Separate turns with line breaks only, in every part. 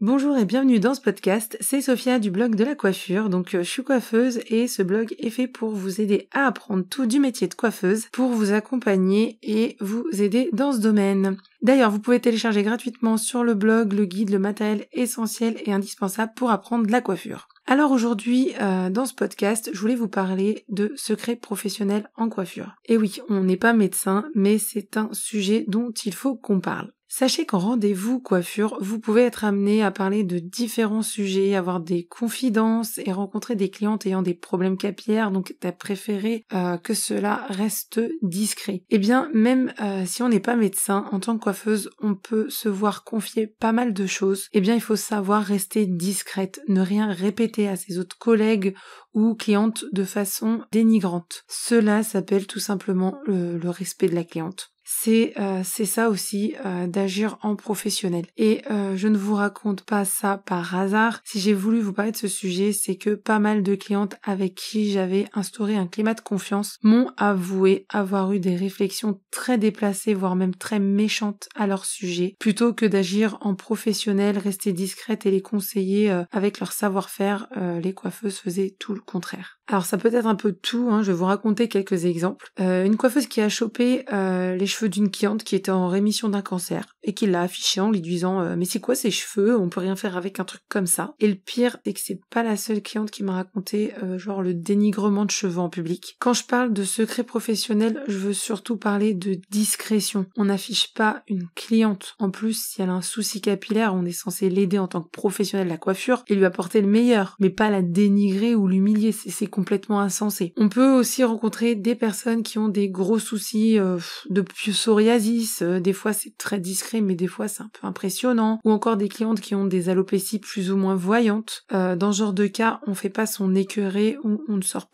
Bonjour et bienvenue dans ce podcast, c'est Sophia du blog de la coiffure, donc je suis coiffeuse et ce blog est fait pour vous aider à apprendre tout du métier de coiffeuse, pour vous accompagner et vous aider dans ce domaine. D'ailleurs, vous pouvez télécharger gratuitement sur le blog le guide, le matériel essentiel et indispensable pour apprendre la coiffure. Alors aujourd'hui, dans ce podcast, je voulais vous parler de secrets professionnels en coiffure. Et oui, on n'est pas médecin, mais c'est un sujet dont il faut qu'on parle. Sachez qu'en rendez-vous coiffure, vous pouvez être amené à parler de différents sujets, avoir des confidences et rencontrer des clientes ayant des problèmes capillaires, donc t'as préféré que cela reste discret. Eh bien, même si on n'est pas médecin, en tant que coiffeuse, on peut se voir confier pas mal de choses. Eh bien, il faut savoir rester discrète, ne rien répéter à ses autres collègues ou clientes de façon dénigrante. Cela s'appelle tout simplement le respect de la cliente. C'est ça aussi d'agir en professionnel. Et je ne vous raconte pas ça par hasard. Si j'ai voulu vous parler de ce sujet, c'est que pas mal de clientes avec qui j'avais instauré un climat de confiance m'ont avoué avoir eu des réflexions très déplacées, voire même très méchantes à leur sujet. Plutôt que d'agir en professionnel, rester discrète et les conseiller avec leur savoir-faire, les coiffeuses faisaient tout le contraire. Alors ça peut être un peu de tout, je vais vous raconter quelques exemples. Une coiffeuse qui a chopé les cheveux d'une cliente qui était en rémission d'un cancer et qui l'a affiché en lui disant mais c'est quoi ces cheveux, on peut rien faire avec un truc comme ça. Et le pire c'est que c'est pas la seule cliente qui m'a raconté genre le dénigrement de cheveux en public. Quand je parle de secret professionnel, je veux surtout parler de discrétion. On n'affiche pas une cliente. En plus, si elle a un souci capillaire, on est censé l'aider en tant que professionnel de la coiffure et lui apporter le meilleur, mais pas la dénigrer ou l'humilier, c'est complètement insensé. On peut aussi rencontrer des personnes qui ont des gros soucis de psoriasis, des fois c'est très discret mais des fois c'est un peu impressionnant, ou encore des clientes qui ont des alopécies plus ou moins voyantes. Dans ce genre de cas, on fait pas son écœuré, on ne sort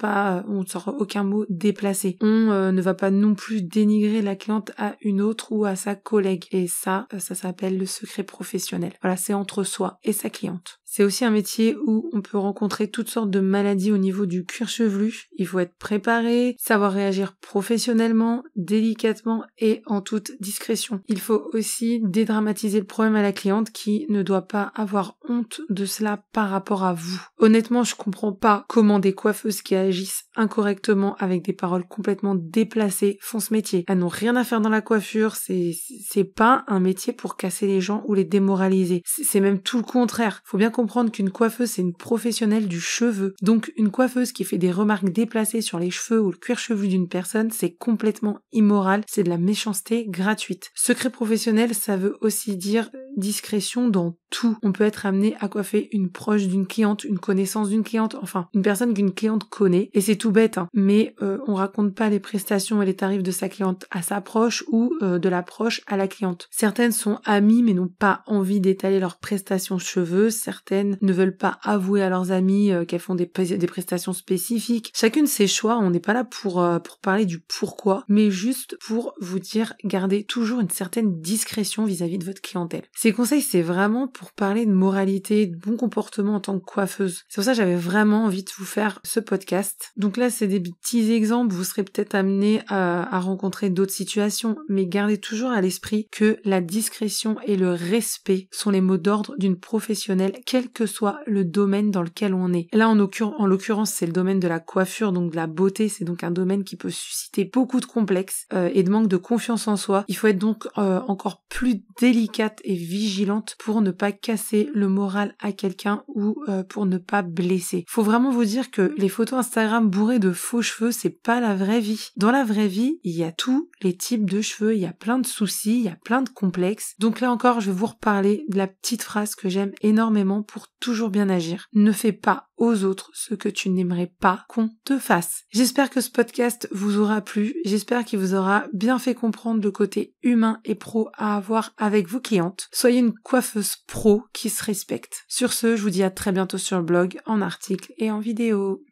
aucun mot déplacé. On ne va pas non plus dénigrer la cliente à une autre ou à sa collègue, et ça s'appelle le secret professionnel. Voilà, c'est entre soi et sa cliente. C'est aussi un métier où on peut rencontrer toutes sortes de maladies au niveau du cuir chevelu. Il faut être préparé, savoir réagir professionnellement, délicatement et en toute discrétion. Il faut aussi dédramatiser le problème à la cliente qui ne doit pas avoir honte de cela par rapport à vous. Honnêtement, je comprends pas comment des coiffeuses qui agissent incorrectement avec des paroles complètement déplacées font ce métier. Elles n'ont rien à faire dans la coiffure, c'est pas un métier pour casser les gens ou les démoraliser. C'est même tout le contraire. Faut bien comprendre qu'une coiffeuse, c'est une professionnelle du cheveu. Donc, une coiffeuse qui fait des remarques déplacées sur les cheveux ou le cuir chevelu d'une personne, c'est complètement immoral, c'est de la méchanceté gratuite. Secret professionnel, ça veut aussi dire discrétion dans tout. On peut être amené à coiffer une proche d'une cliente, une connaissance d'une cliente, enfin, une personne qu'une cliente connaît, et c'est tout bête, mais on raconte pas les prestations et les tarifs de sa cliente à sa proche ou de la proche à la cliente. Certaines sont amies mais n'ont pas envie d'étaler leurs prestations cheveux, certaines ne veulent pas avouer à leurs amis qu'elles font des prestations spécifiques. Chacune ses choix, on n'est pas là pour parler du pourquoi, mais juste pour vous dire, gardez toujours une certaine discrétion vis-à-vis de votre clientèle. Ces conseils, c'est vraiment pour parler de moralité, de bon comportement en tant que coiffeuse. C'est pour ça que j'avais vraiment envie de vous faire ce podcast. Donc là, c'est des petits exemples, vous serez peut-être amené à rencontrer d'autres situations, mais gardez toujours à l'esprit que la discrétion et le respect sont les mots d'ordre d'une professionnelle, quel que soit le domaine dans lequel on est. Là, en l'occurrence, c'est le domaine de la coiffure, donc de la beauté, c'est donc un domaine qui peut susciter beaucoup de complexes et de manque de confiance en soi. Il faut être donc encore plus délicate et vigilante pour ne pas casser le moral à quelqu'un ou pour ne pas blesser. Faut vraiment vous dire que les photos Instagram bourrées de faux cheveux, c'est pas la vraie vie. Dans la vraie vie, il y a tous les types de cheveux, il y a plein de soucis, il y a plein de complexes. Donc là encore, je vais vous reparler de la petite phrase que j'aime énormément pour toujours bien agir. Ne fais pas aux autres ce que tu n'aimerais pas qu'on te fasse. J'espère que ce podcast vous aura plu, j'espère qu'il vous aura bien fait comprendre le côté humain et pro à avoir avec vos clientes. Soyez une coiffeuse pro qui se respecte. Sur ce, je vous dis à très bientôt sur le blog, en article et en vidéo.